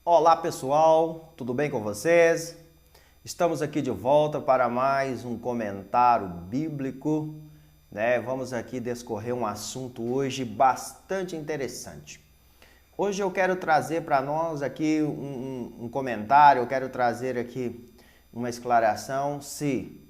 Olá pessoal, tudo bem com vocês? Estamos aqui de volta para mais um comentário bíblico, né? Vamos aqui discorrer um assunto hoje bastante interessante. Hoje eu quero trazer para nós aqui um comentário, eu quero trazer aqui uma esclaração se,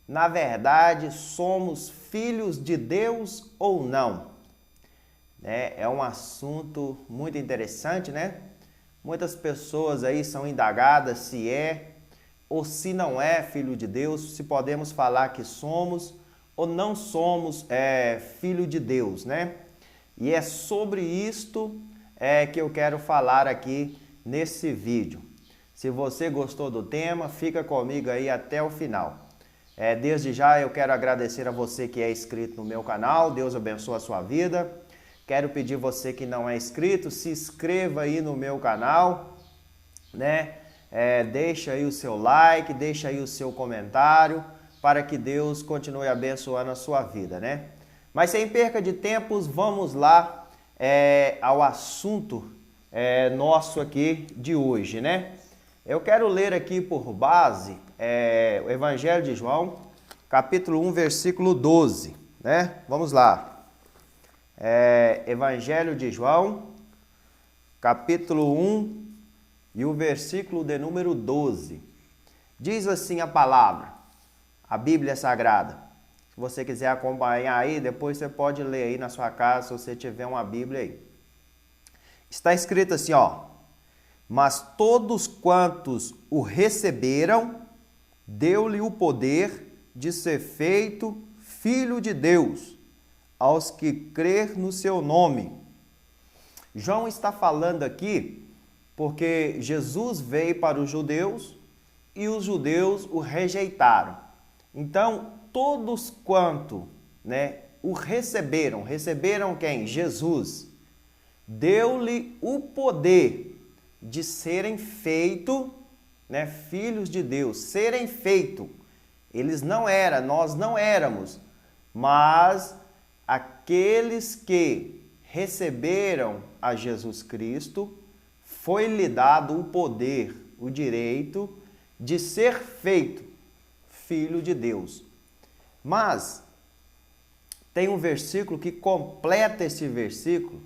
na verdade, somos filhos de Deus ou não. É um assunto muito interessante, né? Muitas pessoas aí são indagadas se é ou se não é filho de Deus, se podemos falar que somos ou não somos filho de Deus, né? E é sobre isto que eu quero falar aqui nesse vídeo. Se você gostou do tema, fica comigo aí até o final. Desde já eu quero agradecer a você que é inscrito no meu canal, Deus abençoe a sua vida. Quero pedir você que não é inscrito, se inscreva aí no meu canal, né? Deixa aí o seu like, deixa aí o seu comentário, para que Deus continue abençoando a sua vida, né? Mas sem perca de tempos, vamos lá ao assunto nosso aqui de hoje, né? Eu quero ler aqui por base o Evangelho de João, capítulo 1, versículo 12, né? Vamos lá. Evangelho de João, capítulo 1 e o versículo de número 12. Diz assim a palavra, a Bíblia Sagrada. Se você quiser acompanhar aí, depois você pode ler aí na sua casa, se você tiver uma Bíblia aí. Está escrito assim, ó. Mas todos quantos o receberam, deu-lhe o poder de ser feito filho de Deus, aos que crer no seu nome. João está falando aqui porque Jesus veio para os judeus e os judeus o rejeitaram. Então, todos quanto, o receberam quem? Jesus. Deu-lhe o poder de serem feitos, filhos de Deus, serem feitos. Eles não eram, nós não éramos, mas aqueles que receberam a Jesus Cristo, foi-lhe dado o poder, o direito de ser feito filho de Deus. Mas tem um versículo que completa esse versículo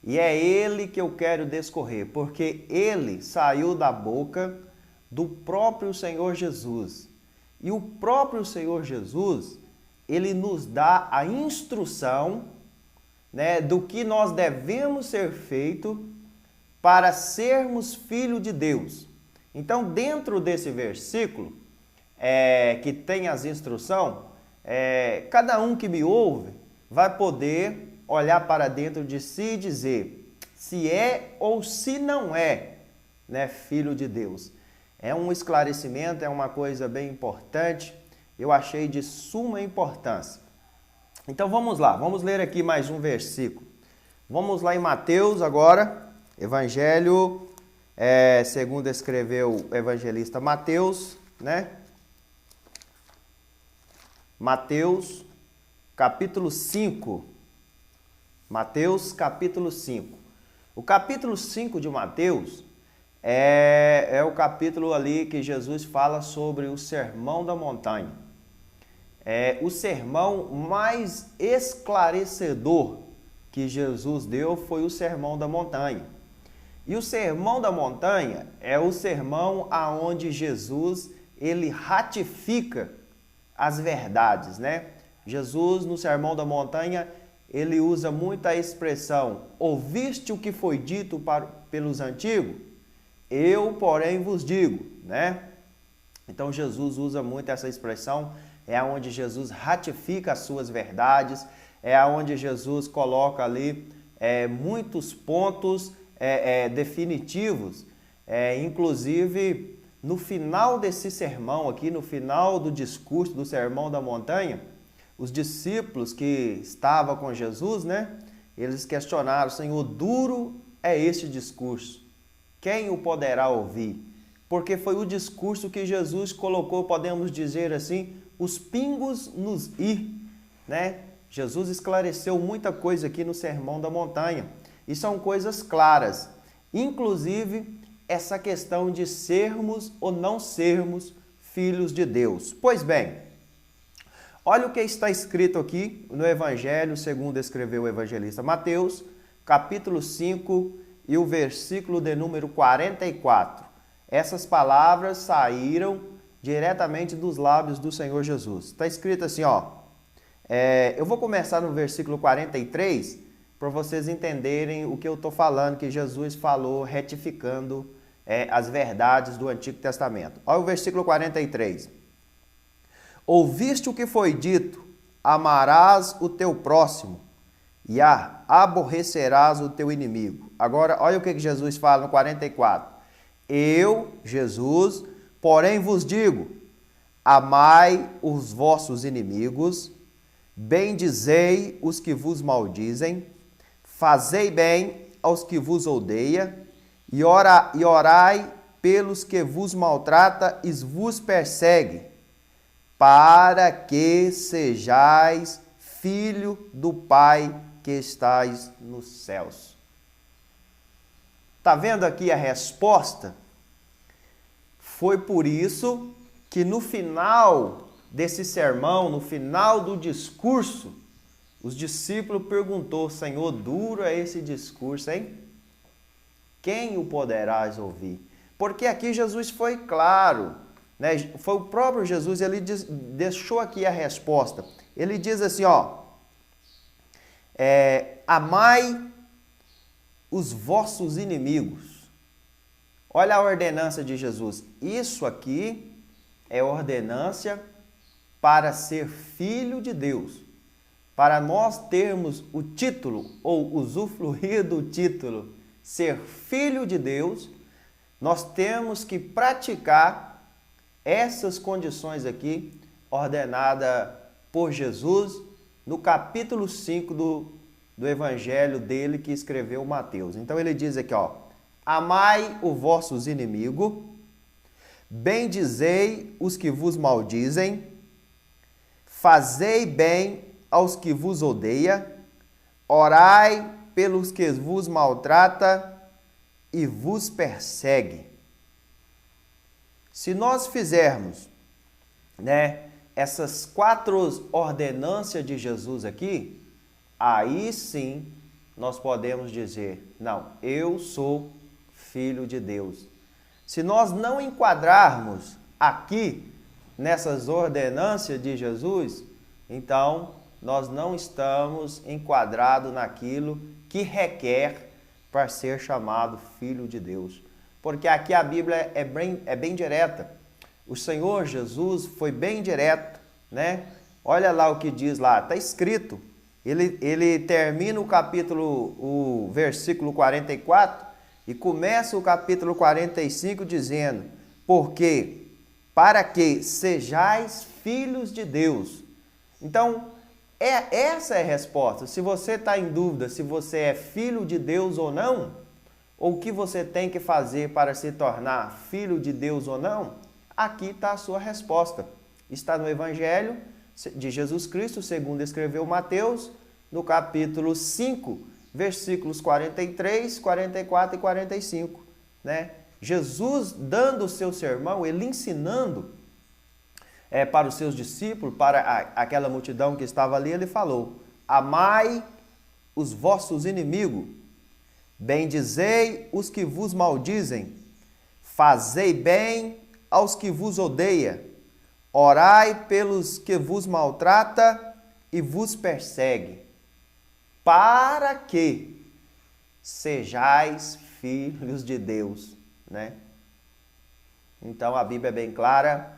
e é ele que eu quero discorrer, porque ele saiu da boca do próprio Senhor Jesus. E o próprio Senhor Jesus, ele nos dá a instrução, do que nós devemos ser feito para sermos filhos de Deus. Então, dentro desse versículo, que tem as instruções, cada um que me ouve vai poder olhar para dentro de si e dizer se é ou se não é, filho de Deus. É um esclarecimento, é uma coisa bem importante. Eu achei de suma importância. Então vamos lá, vamos ler aqui mais um versículo. Vamos lá em Mateus agora, Evangelho, segundo escreveu o evangelista Mateus, Mateus, capítulo 5. Mateus, capítulo 5. O capítulo 5 de Mateus é o capítulo ali que Jesus fala sobre o Sermão da Montanha. O sermão mais esclarecedor que Jesus deu foi o Sermão da Montanha. E o Sermão da Montanha é o sermão aonde Jesus ele ratifica as verdades, Jesus no Sermão da Montanha ele usa muito a expressão: ouviste o que foi dito pelos antigos? Eu, porém, vos digo, Então Jesus usa muito essa expressão. É onde Jesus ratifica as suas verdades, é onde Jesus coloca ali muitos pontos definitivos. Inclusive, no final desse sermão aqui, no final do discurso do Sermão da Montanha, os discípulos que estavam com Jesus, eles questionaram: Senhor, duro é este discurso, quem o poderá ouvir? Porque foi o discurso que Jesus colocou, podemos dizer assim, os pingos nos i, Jesus esclareceu muita coisa aqui no Sermão da Montanha. E são coisas claras. Inclusive, essa questão de sermos ou não sermos filhos de Deus. Pois bem, olha o que está escrito aqui no Evangelho, segundo escreveu o evangelista Mateus, capítulo 5 e o versículo de número 44. Essas palavras saíram diretamente dos lábios do Senhor Jesus. Está escrito assim, ó. Eu vou começar no versículo 43 para vocês entenderem o que eu estou falando, que Jesus falou retificando as verdades do Antigo Testamento. Olha o versículo 43. Ouviste o que foi dito, amarás o teu próximo e aborrecerás o teu inimigo. Agora, olha o que Jesus fala no 44. Eu, Jesus, porém vos digo, amai os vossos inimigos, bendizei os que vos maldizem, fazei bem aos que vos odeiam, e orai pelos que vos maltrata e vos persegue, para que sejais filho do Pai que estais nos céus. Está vendo aqui a resposta? Foi por isso que no final desse sermão, no final do discurso, os discípulos perguntou: Senhor, duro é esse discurso, hein? Quem o poderás ouvir? Porque aqui Jesus foi claro, né? Foi o próprio Jesus, ele deixou aqui a resposta. Ele diz assim, ó, amai os vossos inimigos. Olha a ordenança de Jesus. Isso aqui é ordenância para ser filho de Deus. Para nós termos o título, ou usufruir do título, ser filho de Deus, nós temos que praticar essas condições aqui, ordenada por Jesus, no capítulo 5 do evangelho dele que escreveu Mateus. Então ele diz aqui, ó, amai os vossos inimigos, bendizei os que vos maldizem, fazei bem aos que vos odeiam, orai pelos que vos maltrata e vos persegue. Se nós fizermos, né, essas 4 ordenâncias de Jesus aqui, aí sim nós podemos dizer, não, eu sou filho de Deus. Se nós não enquadrarmos aqui nessas ordenâncias de Jesus, então nós não estamos enquadrados naquilo que requer para ser chamado filho de Deus. Porque aqui a Bíblia é bem direta. O Senhor Jesus foi bem direto, né? Olha lá o que diz lá, está escrito. Ele termina o versículo 44 e começa o capítulo 45 dizendo, porque para que sejais filhos de Deus. Então, essa é a resposta. Se você está em dúvida se você é filho de Deus ou não, ou o que você tem que fazer para se tornar filho de Deus ou não, aqui está a sua resposta. Está no Evangelho de Jesus Cristo, segundo escreveu Mateus, no capítulo 5, versículos 43, 44 e 45. Né? Jesus, dando o seu sermão, ele ensinando para os seus discípulos, para aquela multidão que estava ali, ele falou, amai os vossos inimigos, bendizei os que vos maldizem, fazei bem aos que vos odeiam, orai pelos que vos maltrata e vos persegue, para que sejais filhos de Deus, né? Então a Bíblia é bem clara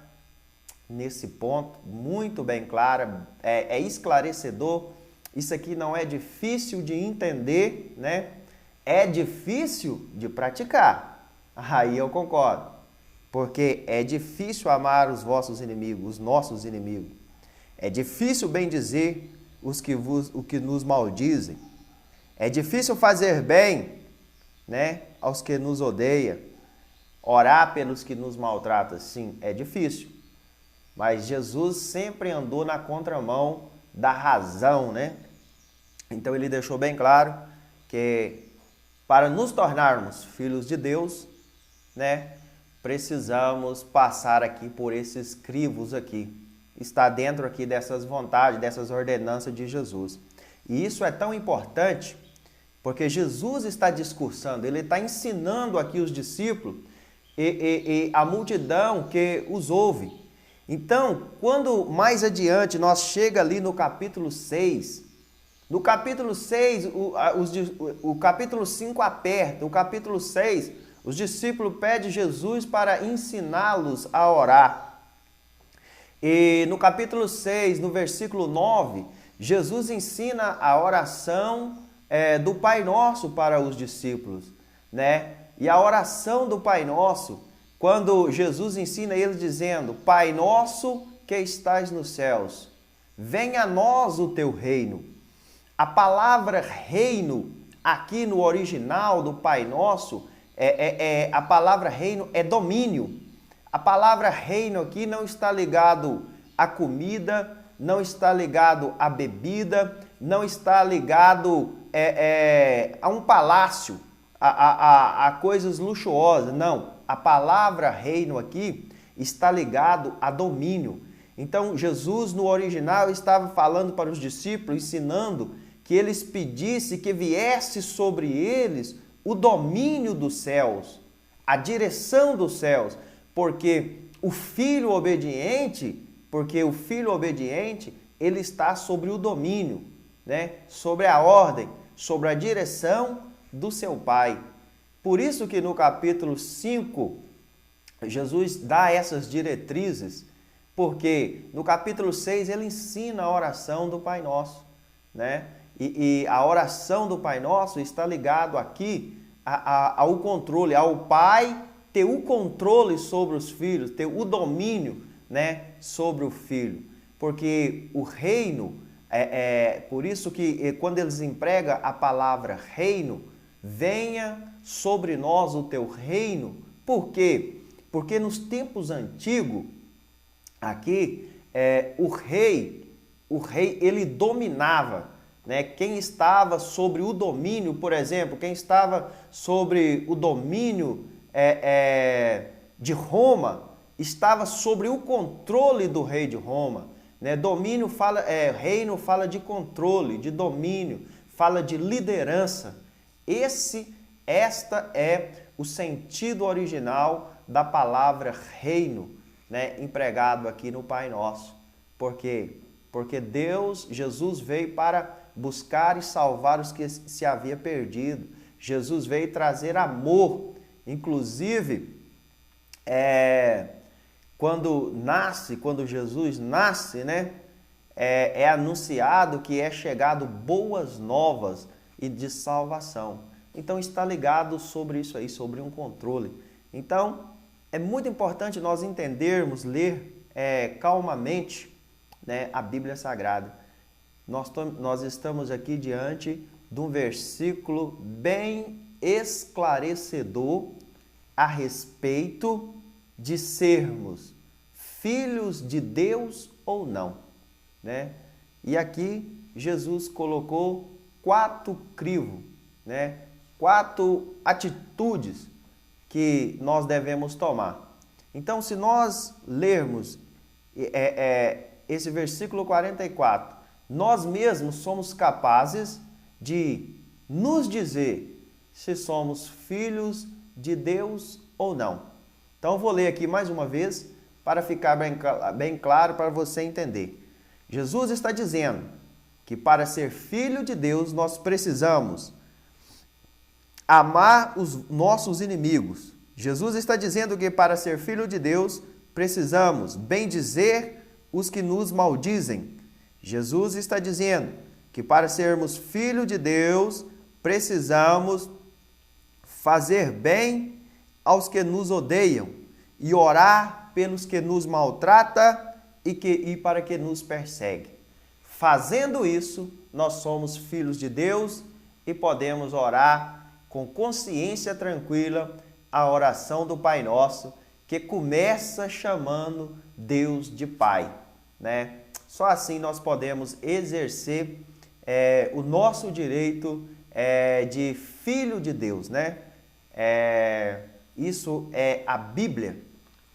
nesse ponto, muito bem clara, é esclarecedor. Isso aqui não é difícil de entender, né? É difícil de praticar. Aí eu concordo. Porque é difícil amar os vossos inimigos, os nossos inimigos. É difícil bendizer os que nos maldizem. É difícil fazer bem, né, aos que nos odeiam. Orar pelos que nos maltratam, sim, é difícil. Mas Jesus sempre andou na contramão da razão, né? Então ele deixou bem claro que para nos tornarmos filhos de Deus, né, precisamos passar aqui por esses crivos aqui. Está dentro aqui dessas vontades, dessas ordenanças de Jesus. E isso é tão importante porque Jesus está discursando, ele está ensinando aqui os discípulos e a multidão que os ouve. Então, quando mais adiante nós chega ali no capítulo 6, no capítulo 6, o capítulo 5 aperta, o capítulo 6, os discípulos pedem Jesus para ensiná-los a orar. E no capítulo 6, no versículo 9, Jesus ensina a oração do Pai Nosso para os discípulos, né? E a oração do Pai Nosso, quando Jesus ensina ele dizendo: Pai Nosso que estás nos céus, venha a nós o teu reino. A palavra reino, aqui no original do Pai Nosso, a palavra reino é domínio. A palavra reino aqui não está ligado à comida, não está ligado à bebida, não está ligado a um palácio, a coisas luxuosas. Não, a palavra reino aqui está ligado a domínio. Então, Jesus no original estava falando para os discípulos, ensinando que eles pedissem que viesse sobre eles o domínio dos céus, a direção dos céus, porque o filho obediente, ele está sobre o domínio, né? Sobre a ordem, sobre a direção do seu Pai. Por isso que no capítulo 5, Jesus dá essas diretrizes, porque no capítulo 6 ele ensina a oração do Pai Nosso, né? E a oração do Pai Nosso está ligado aqui ao controle, ao Pai ter o controle sobre os filhos, ter o domínio, né, sobre o filho. Porque o reino, por isso que quando eles empregam a palavra reino, venha sobre nós o teu reino. Por quê? Porque nos tempos antigos, aqui, o rei ele dominava, né? Quem estava sobre o domínio, por exemplo, quem estava sobre o domínio de Roma, estava sobre o controle do rei de Roma, né? Domínio fala, reino fala de controle, de domínio, fala de liderança. Esta é o sentido original da palavra reino, né? Empregado aqui no Pai Nosso. Por quê? Porque Jesus veio para buscar e salvar os que se havia perdido. Jesus veio trazer amor. Inclusive, quando Jesus nasce, né, é anunciado que é chegado boas novas e de salvação. Então está ligado sobre isso aí, sobre um controle. Então é muito importante nós entendermos, ler calmamente, né, a Bíblia Sagrada. Nós estamos aqui diante de um versículo bem esclarecedor a respeito de sermos filhos de Deus ou não, né? E aqui Jesus colocou 4 crivos, né? 4 atitudes que nós devemos tomar. Então, se nós lermos esse versículo 44, nós mesmos somos capazes de nos dizer se somos filhos de Deus ou não. Então, eu vou ler aqui mais uma vez para ficar bem claro para você entender. Jesus está dizendo que para ser filho de Deus, nós precisamos amar os nossos inimigos. Jesus está dizendo que para ser filho de Deus, precisamos bendizer os que nos maldizem. Jesus está dizendo que para sermos filho de Deus, precisamos fazer bem aos que nos odeiam e orar pelos que nos maltratam e para que nos perseguem. Fazendo isso, nós somos filhos de Deus e podemos orar com consciência tranquila a oração do Pai Nosso, que começa chamando Deus de Pai, né? Só assim nós podemos exercer o nosso direito de filho de Deus, né? Isso é a Bíblia.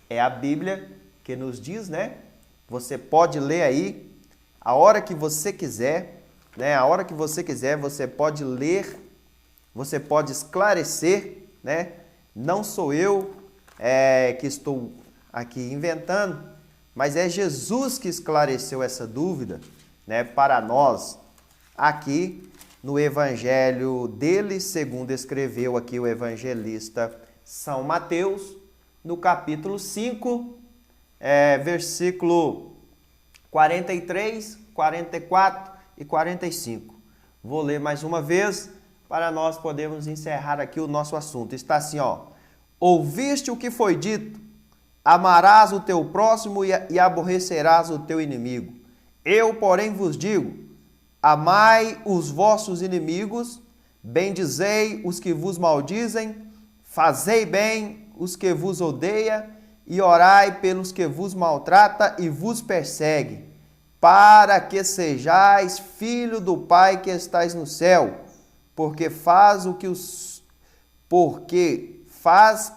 É a Bíblia que nos diz, né? Você pode ler aí a hora que você quiser, né? A hora que você quiser, você pode ler, você pode esclarecer, né? Não sou eu que estou aqui inventando, mas é Jesus que esclareceu essa dúvida, né, para nós aqui no Evangelho dele, segundo escreveu aqui o evangelista São Mateus, no capítulo 5, versículo 43, 44 e 45. Vou ler mais uma vez para nós podermos encerrar aqui o nosso assunto. Está assim, ó: ouviste o que foi dito, amarás o teu próximo e aborrecerás o teu inimigo. Eu, porém, vos digo, amai os vossos inimigos, bendizei os que vos maldizem, fazei bem os que vos odeiam, e orai pelos que vos maltrata e vos persegue, para que sejais filho do Pai que estais no céu, porque faz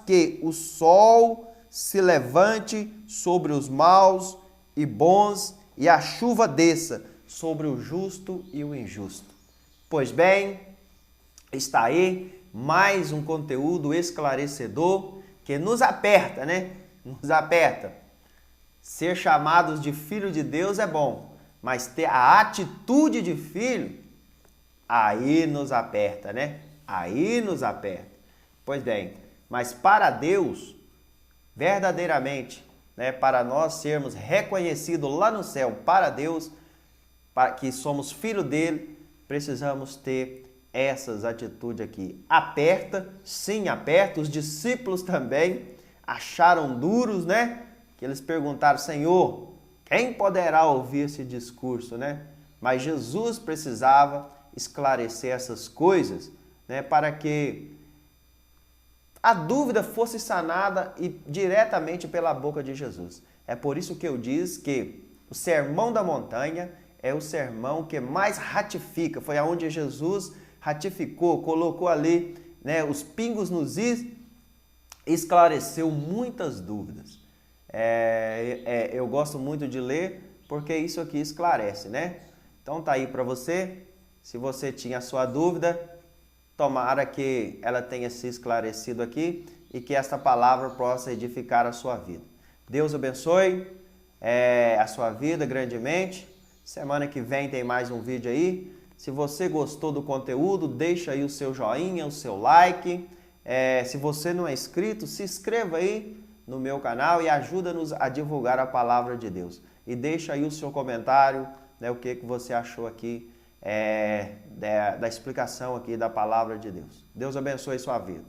que o sol se levante sobre os maus e bons, e a chuva desça sobre o justo e o injusto. Pois bem, está aí mais um conteúdo esclarecedor que nos aperta, né? Nos aperta. Ser chamados de filho de Deus é bom, mas ter a atitude de filho, aí nos aperta, né? Aí nos aperta. Pois bem, mas para Deus, verdadeiramente, né, para nós sermos reconhecidos lá no céu, para Deus, para que somos filho dele, precisamos ter essas atitudes aqui. Aperta, sim, aperta. Os discípulos também acharam duros, né? Que eles perguntaram: Senhor, quem poderá ouvir esse discurso, né? Mas Jesus precisava esclarecer essas coisas, né, para que a dúvida fosse sanada e diretamente pela boca de Jesus. É por isso que eu disse que o Sermão da Montanha é o sermão que mais ratifica. Foi aonde Jesus ratificou, colocou ali, né, os pingos nos is, esclareceu muitas dúvidas. Eu gosto muito de ler porque isso aqui esclarece, né? Então tá aí para você. Se você tinha a sua dúvida, tomara que ela tenha se esclarecido aqui e que esta palavra possa edificar a sua vida. Deus abençoe a sua vida grandemente. Semana que vem tem mais um vídeo aí. Se você gostou do conteúdo, deixa aí o seu joinha, o seu like. Se você não é inscrito, se inscreva aí no meu canal e ajuda-nos a divulgar a palavra de Deus. E deixa aí o seu comentário, né, o que você achou aqui da explicação aqui da palavra de Deus. Deus abençoe sua vida.